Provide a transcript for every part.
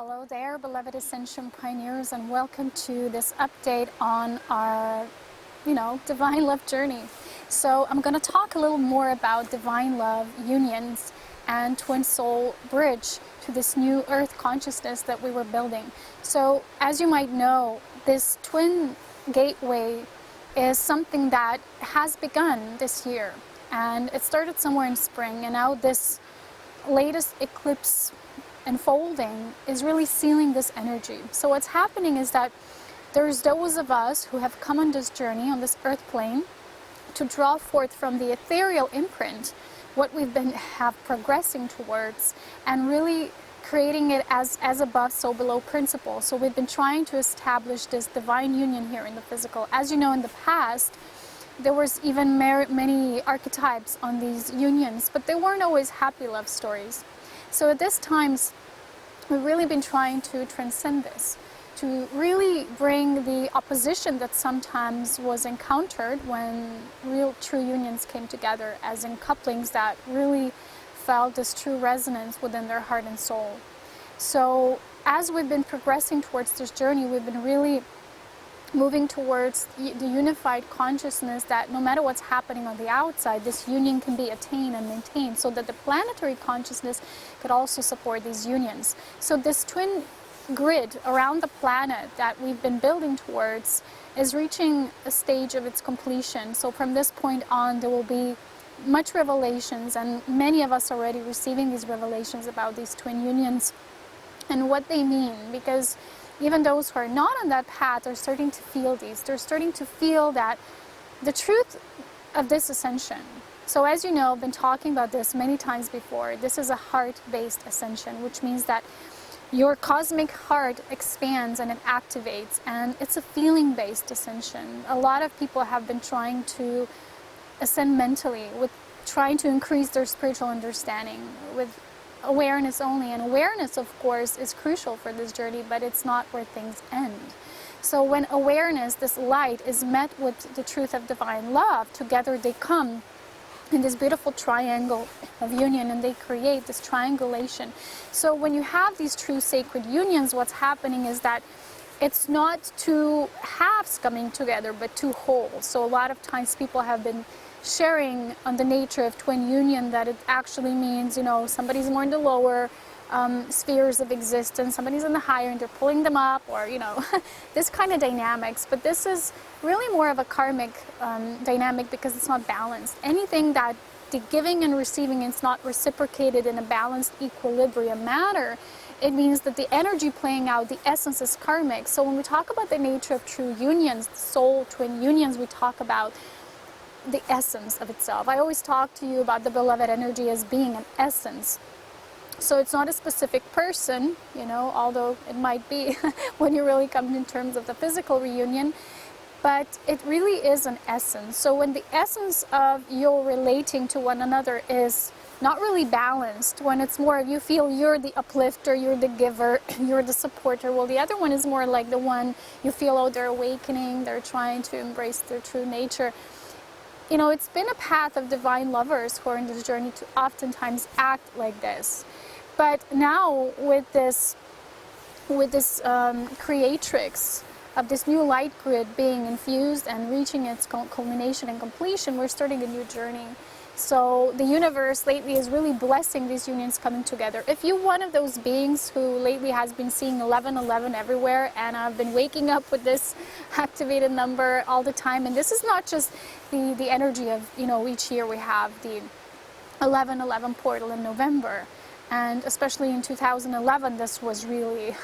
Hello there, beloved Ascension Pioneers, and welcome to this update on our, divine love journey. So I'm going to talk a little more about divine love unions and twin soul bridge to this new earth consciousness that we were building. So as you might know, this twin gateway is something that has begun this year, and it started somewhere in spring, and now this latest eclipse unfolding is really sealing this energy. So what's happening is that there's those of us who have come on this journey, on this earth plane, to draw forth from the ethereal imprint what we've been progressing towards, and really creating it as above, so below principle. So we've been trying to establish this divine union here in the physical. As you know, in the past, there was even many archetypes on these unions, but they weren't always happy love stories. So at this time, we've really been trying to transcend this, to really bring the opposition that sometimes was encountered when real true unions came together, as in couplings that really felt this true resonance within their heart and soul. So as we've been progressing towards this journey, we've been really moving towards the unified consciousness that no matter what's happening on the outside, this union can be attained and maintained, so that the planetary consciousness could also support these unions. So this twin grid around the planet that we've been building towards is reaching a stage of its completion. So from this point on, there will be much revelations, and many of us are already receiving these revelations about these twin unions and what they mean, because even those who are not on that path are starting to feel these. They're starting to feel that the truth of this ascension. So as you know, I've been talking about this many times before. This is a heart-based ascension, which means that your cosmic heart expands and it activates, and it's a feeling-based ascension. A lot of people have been trying to ascend mentally, with trying to increase their spiritual understanding with awareness only, and awareness, of course, is crucial for this journey, but it's not where things end. So when awareness, this light, is met with the truth of divine love, together they come in this beautiful triangle of union, and they create this triangulation. So when you have these true sacred unions, what's happening is that it's not two halves coming together, but two wholes. So a lot of times people have been sharing on the nature of twin union, that it actually means, somebody's more in the lower spheres of existence, somebody's in the higher, and they're pulling them up, or this kind of dynamics. But this is really more of a karmic dynamic, because it's not balanced. Anything that the giving and receiving is not reciprocated in a balanced equilibrium manner, it means that the energy playing out, the essence, is karmic. So when we talk about the nature of true unions, soul twin unions, we talk about the essence of itself. I always talk to you about the beloved energy as being an essence. So it's not a specific person, although it might be when you really come in terms of the physical reunion, but it really is an essence. So when the essence of your relating to one another is not really balanced, when it's more of you feel you're the uplifter, you're the giver, you're the supporter, well, the other one is more like the one you feel, oh, they're awakening, they're trying to embrace their true nature. It's been a path of divine lovers who are in this journey to oftentimes act like this. But now with this Creatrix of this new light grid being infused and reaching its culmination and completion, we're starting a new journey. So the universe lately is really blessing these unions coming together. If you're one of those beings who lately has been seeing 1111 everywhere, and I've been waking up with this activated number all the time, and this is not just the energy of, each year we have the 1111 portal in November, and especially in 2011, this was really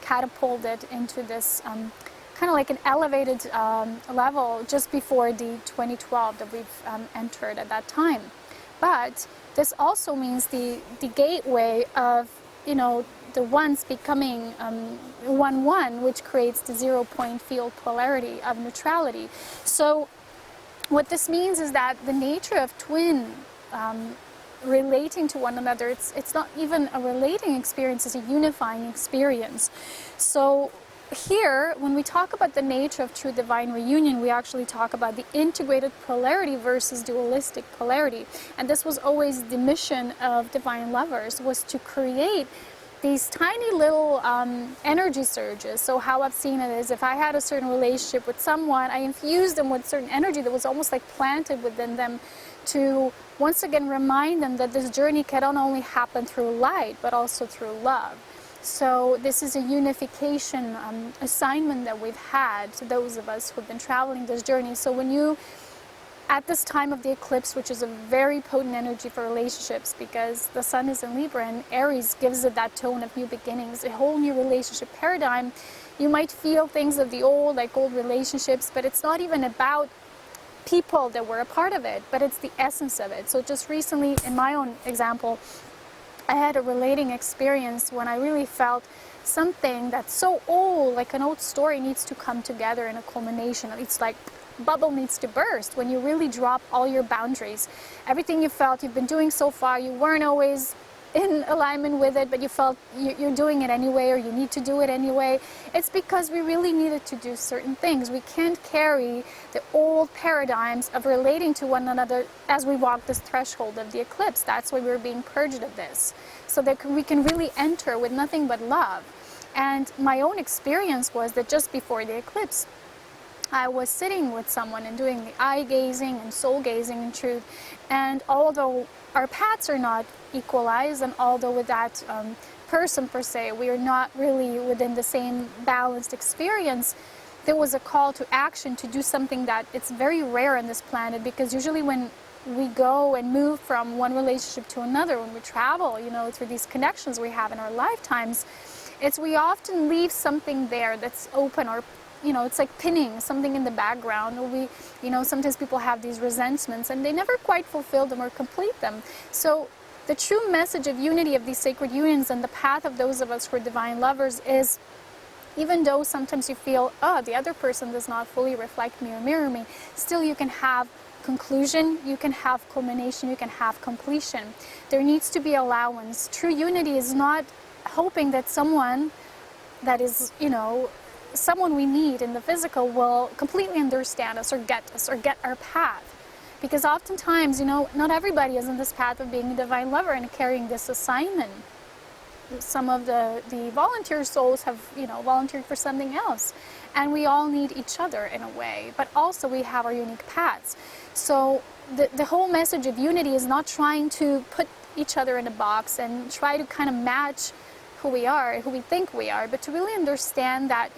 catapulted into this kind of like an elevated level just before the 2012 that we've entered at that time. But this also means the gateway of, the ones becoming 1-1, which creates the 0-point field polarity of neutrality. So what this means is that the nature of twin relating to one another, it's not even a relating experience, it's a unifying experience. So here, when we talk about the nature of true divine reunion, we actually talk about the integrated polarity versus dualistic polarity. And this was always the mission of divine lovers, was to create these tiny little energy surges. So how I've seen it is, if I had a certain relationship with someone, I infused them with certain energy that was almost like planted within them to once again remind them that this journey can not only happen through light, but also through love. So this is a unification assignment that we've had to those of us who've been traveling this journey. So when you, at this time of the eclipse, which is a very potent energy for relationships, because the sun is in Libra and Aries gives it that tone of new beginnings, a whole new relationship paradigm, you might feel things of the old, like old relationships, but it's not even about people that were a part of it, but it's the essence of it. So just recently, in my own example, I had a relating experience when I really felt something that's so old, like an old story, needs to come together in a culmination. It's like bubble needs to burst when you really drop all your boundaries. Everything you felt you've been doing so far, you weren't always in alignment with it, but you felt you're doing it anyway, or you need to do it anyway. It's because we really needed to do certain things. We can't carry the old paradigms of relating to one another as we walk this threshold of the eclipse. That's why we're being purged of this, so that we can really enter with nothing but love. And my own experience was that just before the eclipse, I was sitting with someone and doing the eye gazing and soul gazing in truth. And although our paths are not equalized, and although with that person per se, we are not really within the same balanced experience, there was a call to action to do something that it's very rare on this planet, because usually when we go and move from one relationship to another, when we travel, you know, through these connections we have in our lifetimes, we often leave something there that's open, or you know, it's like pinning something in the background. Or we, you know, sometimes people have these resentments and they never quite fulfill them or complete them. So the true message of unity of these sacred unions and the path of those of us who are divine lovers is, even though sometimes you feel, oh, the other person does not fully reflect me or mirror me, still you can have conclusion, you can have culmination, you can have completion. There needs to be allowance. True unity is not hoping that someone that is, you know, someone we need in the physical will completely understand us or get our path. Because oftentimes, you know, not everybody is in this path of being a divine lover and carrying this assignment. Some of the volunteer souls have, you know, volunteered for something else. And we all need each other in a way, but also we have our unique paths. So the whole message of unity is not trying to put each other in a box and try to kind of match who we are, who we think we are, but to really understand that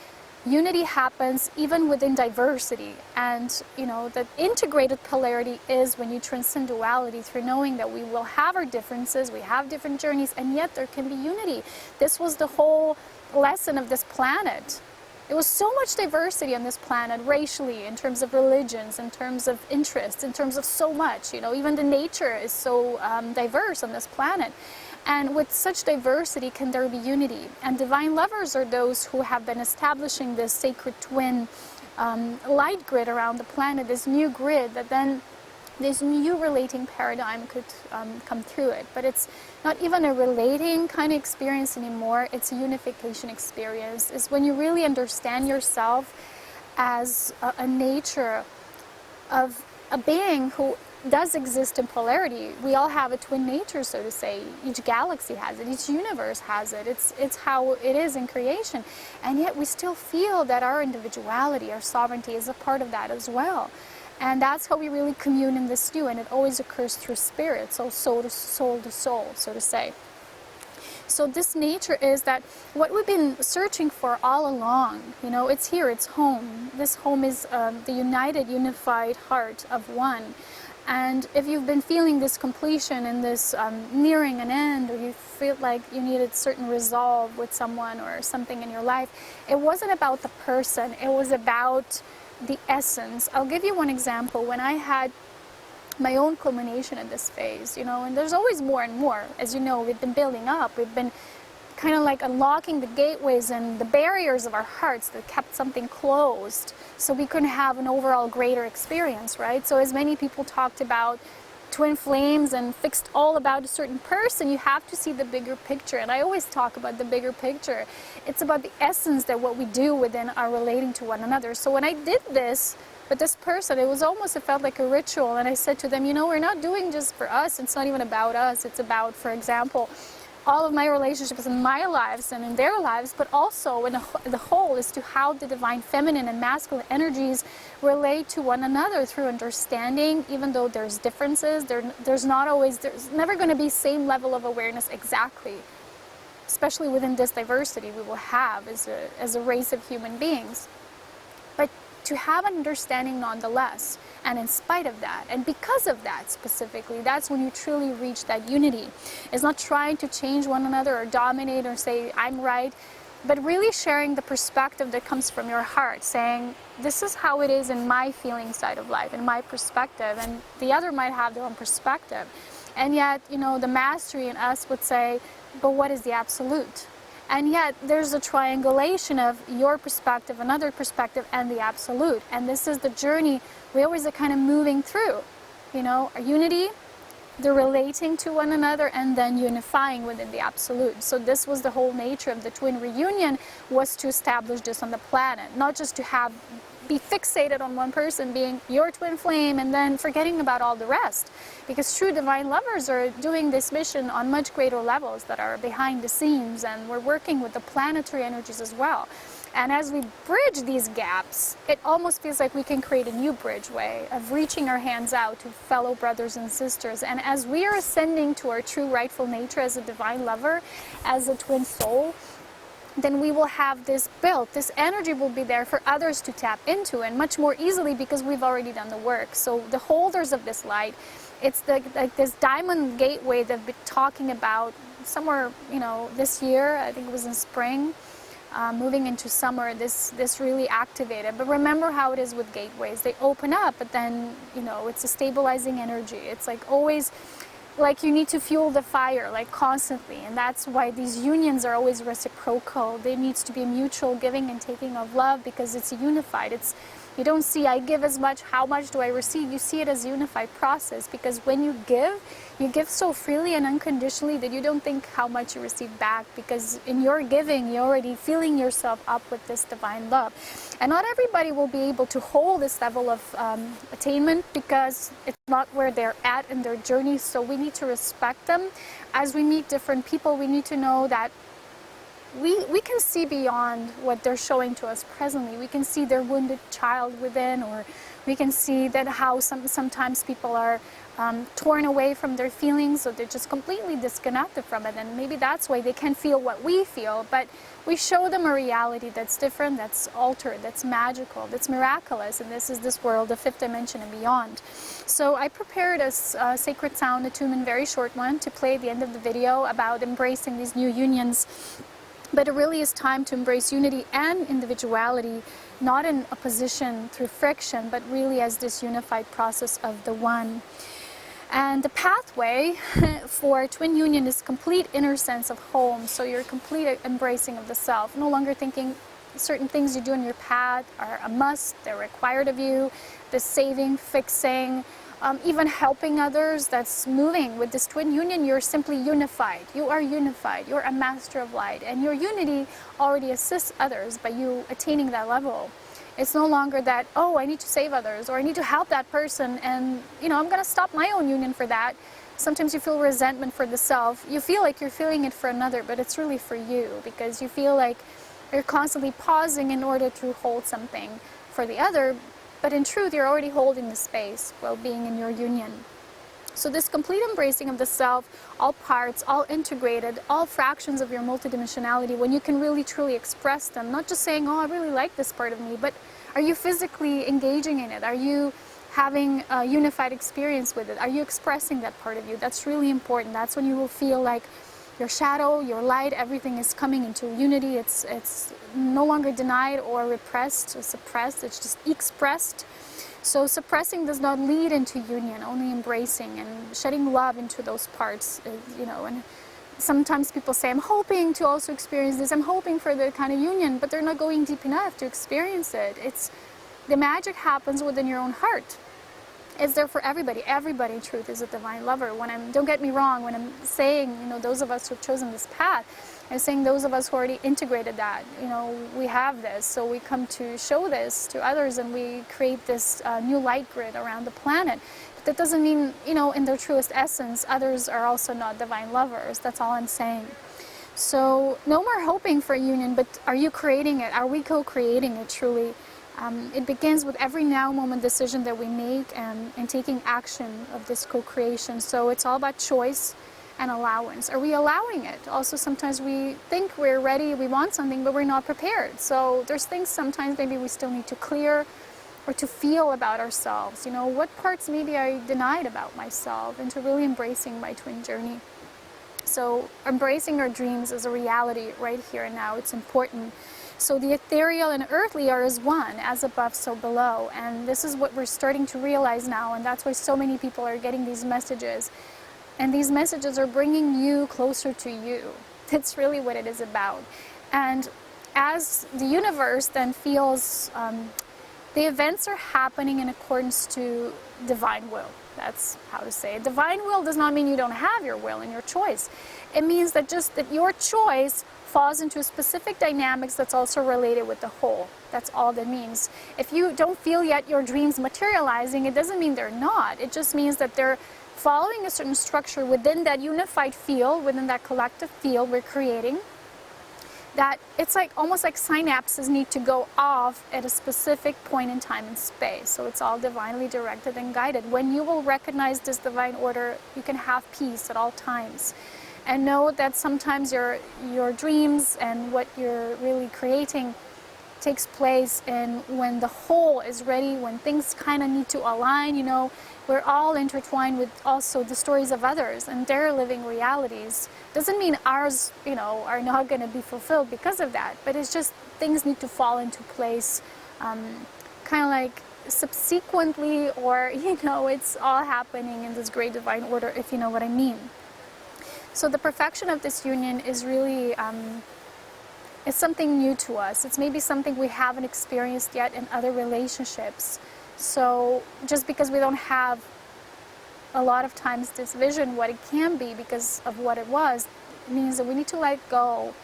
unity happens even within diversity. And, you know, the integrated polarity is when you transcend duality through knowing that we will have our differences, we have different journeys, and yet there can be unity. This was the whole lesson of this planet. There was so much diversity on this planet, racially, in terms of religions, in terms of interests, in terms of so much. You know, even the nature is so diverse on this planet. And with such diversity, can there be unity? And divine lovers are those who have been establishing this sacred twin light grid around the planet, this new grid that then this new relating paradigm could come through it. But it's not even a relating kind of experience anymore, it's a unification experience. It's when you really understand yourself as a nature of a being who does exist in polarity. We all have a twin nature, so to say. Each galaxy has it, each universe has it. It's how it is in creation. And yet we still feel that our individuality, our sovereignty is a part of that as well. And that's how we really commune in this new, and it always occurs through spirit, so soul to soul to soul, so to say. So this nature is that what we've been searching for all along, you know, it's here, it's home. This home is the united, unified heart of one. And if you've been feeling this completion and this nearing an end, or you feel like you needed certain resolve with someone or something in your life, it wasn't about the person, it was about the essence. I'll give you one example. When I had my own culmination in this phase, you know, and there's always more and more. As you know, we've been building up, we've been kind of like unlocking the gateways and the barriers of our hearts that kept something closed, so we couldn't have an overall greater experience, right? So as many people talked about twin flames and fixed all about a certain person, you have to see the bigger picture. And I always talk about the bigger picture. It's about the essence that what we do within our relating to one another. So when I did this with this person, it felt like a ritual. And I said to them, you know, we're not doing just for us. It's not even about us. It's about, for example, all of my relationships in my lives and in their lives, but also in the whole as to how the divine feminine and masculine energies relate to one another through understanding. Even though there's differences, there's never going to be same level of awareness exactly, especially within this diversity we will have as a race of human beings. But to have an understanding nonetheless, and in spite of that, and because of that specifically, that's when you truly reach that unity. It's not trying to change one another or dominate or say, I'm right, but really sharing the perspective that comes from your heart, saying, this is how it is in my feeling side of life, in my perspective, and the other might have their own perspective. And yet, the mastery in us would say, but what is the absolute? And yet there's a triangulation of your perspective, another perspective, and the absolute. And this is the journey we always are kind of moving through. A unity, the relating to one another, and then unifying within the absolute. So this was the whole nature of the twin reunion, was to establish this on the planet, not just to be fixated on one person being your twin flame and then forgetting about all the rest. Because true divine lovers are doing this mission on much greater levels that are behind the scenes, and we're working with the planetary energies as well. And as we bridge these gaps, it almost feels like we can create a new bridgeway of reaching our hands out to fellow brothers and sisters. And as we are ascending to our true rightful nature as a divine lover, as a twin soul, then we will have this built. This energy will be there for others to tap into, and much more easily because we've already done the work. So the holders of this light, it's like this diamond gateway that I've been talking about somewhere, this year. I think it was in spring. Moving into summer, this really activated. But remember how it is with gateways. They open up, but then, it's a stabilizing energy. It's like always, like you need to fuel the fire, like constantly. And that's why these unions are always reciprocal. There needs to be a mutual giving and taking of love, because it's unified. You don't see, I give as much, how much do I receive? You see it as a unified process, because when you give so freely and unconditionally that you don't think how much you receive back, because in your giving, you're already filling yourself up with this divine love. And not everybody will be able to hold this level of attainment, because it's not where they're at in their journey, so we need to respect them. As we meet different people, we need to know that we can see beyond what they're showing to us presently. We can see their wounded child within, or we can see that how sometimes people are torn away from their feelings, so they're just completely disconnected from it, and maybe that's why they can't feel what we feel. But we show them a reality that's different, that's altered, that's magical, that's miraculous, and this is this world, the fifth dimension and beyond. So I prepared a sacred sound attunement, very short one, to play at the end of the video about embracing these new unions. But it really is time to embrace unity and individuality, not in opposition through friction, but really as this unified process of the one. And the pathway for twin union is complete inner sense of home. So you're complete embracing of the self, no longer thinking certain things you do in your path are a must, they're required of you, the saving, fixing, even helping others. That's moving. With this twin union, you're simply unified. You are unified. You're a master of light, and your unity already assists others by you attaining that level. It's no longer that, oh, I need to save others, or I need to help that person, and I'm going to stop my own union for that. Sometimes you feel resentment for the self. You feel like you're feeling it for another, but it's really for you, because you feel like you're constantly pausing in order to hold something for the other. But in truth, you're already holding the space while being in your union. So this complete embracing of the self, all parts, all integrated, all fractions of your multidimensionality, when you can really truly express them, not just saying, oh, I really like this part of me, but are you physically engaging in it? Are you having a unified experience with it? Are you expressing that part of you? That's really important. That's when you will feel like your shadow, your light, everything is coming into unity. It's no longer denied or repressed or suppressed. It's just expressed. So suppressing does not lead into union, only embracing and shedding love into those parts, and sometimes people say, I'm hoping to also experience this, I'm hoping for the kind of union, but they're not going deep enough to experience it. The magic happens within your own heart. It's there for everybody. Everybody, in truth, is a divine lover. Don't get me wrong, when I'm saying, those of us who've chosen this path, I'm saying those of us who already integrated that, we have this, so we come to show this to others, and we create this new light grid around the planet But that doesn't mean, you know, in their truest essence, others are also not divine lovers. That's all I'm saying. So no more hoping for union, but are you creating it? Are we co-creating it truly? It begins with every now moment decision that we make and taking action of this co-creation. So it's all about choice and allowance. Are we allowing it? Also, sometimes we think we're ready, we want something, but we're not prepared. So there's things sometimes maybe we still need to clear or to feel about ourselves. You know, what parts maybe I denied about myself, and to really embracing my twin journey. So embracing our dreams as a reality right here and now, it's important. So the ethereal and earthly are as one, as above, so below. And this is what we're starting to realize now, and that's why so many people are getting these messages. And these messages are bringing you closer to you. That's really what it is about. And as the universe then feels, the events are happening in accordance to divine will. That's how to say it. Divine will does not mean you don't have your will and your choice. It means that just that your choice falls into specific dynamics that's also related with the whole. That's all that means. If you don't feel yet your dreams materializing, it doesn't mean they're not. It just means that they're following a certain structure within that unified field, within that collective field we're creating, that it's like almost like synapses need to go off at a specific point in time and space. So it's all divinely directed and guided. When you will recognize this divine order, you can have peace at all times. And know that sometimes your dreams and what you're really creating takes place and when the whole is ready, when things kind of need to align. You know, we're all intertwined with also the stories of others and their living realities. Doesn't mean ours, you know, are not going to be fulfilled because of that, but it's just things need to fall into place, kind of like subsequently, or, you know, it's all happening in this great divine order, if you know what I mean. So the perfection of this union is really it's something new to us. It's maybe something we haven't experienced yet in other relationships. So just because we don't have a lot of times this vision what it can be because of what it was, it means that we need to let go,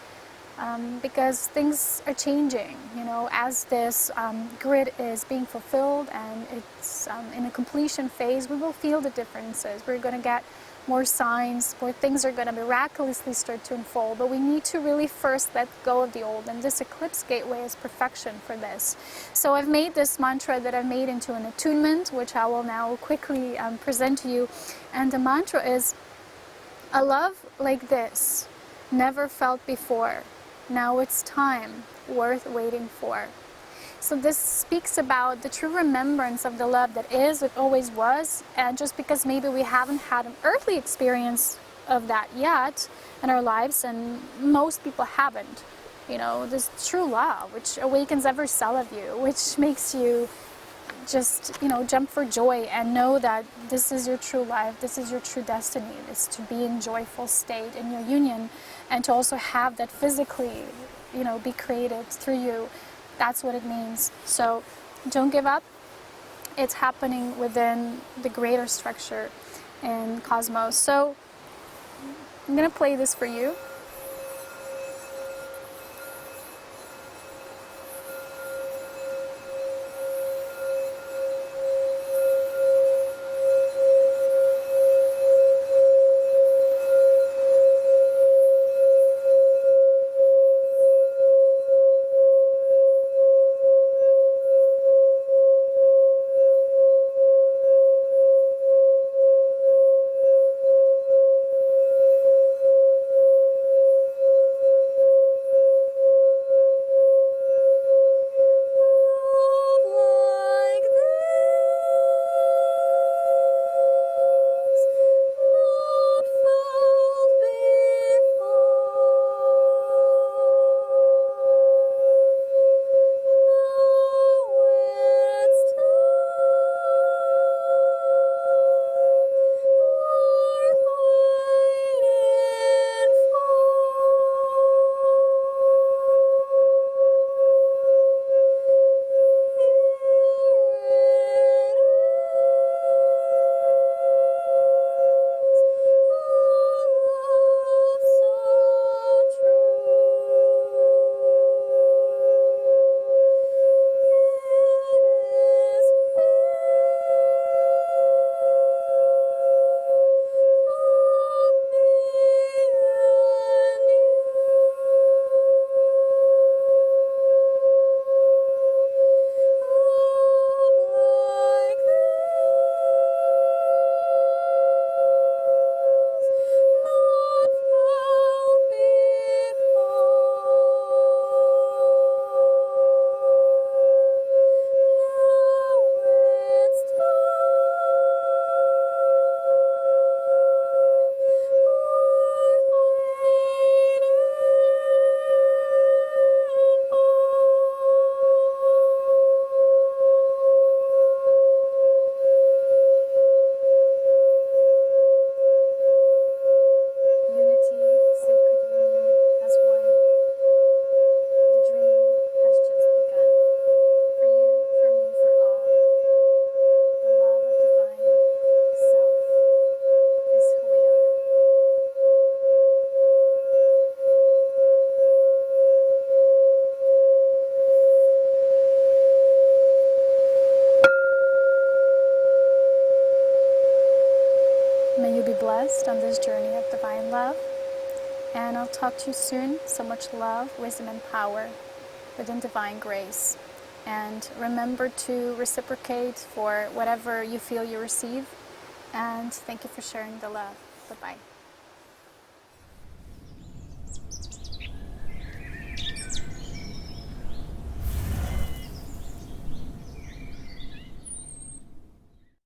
because things are changing, you know, as this grid is being fulfilled and it's in a completion phase. We will feel the differences. We're going to get more signs where things are going to miraculously start to unfold, but we need to really first let go of the old, and this eclipse gateway is perfection for this. So I've made this mantra that I've made into an attunement, which I will now quickly present to you, and the mantra is: a love like this never felt before, now it's time worth waiting for. So this speaks about the true remembrance of the love that is, it always was, and just because maybe we haven't had an earthly experience of that yet in our lives, and most people haven't, you know, this true love, which awakens every cell of you, which makes you just, you know, jump for joy and know that this is your true life, this is your true destiny, is to be in joyful state in your union, and to also have that physically, you know, be created through you. That's what it means. So don't give up. It's happening within the greater structure in cosmos. So I'm going to play this for you. assist on this journey of divine love. And I'll talk to you soon. So much love, wisdom, and power within divine grace. And remember to reciprocate for whatever you feel you receive. And thank you for sharing the love. Bye-bye.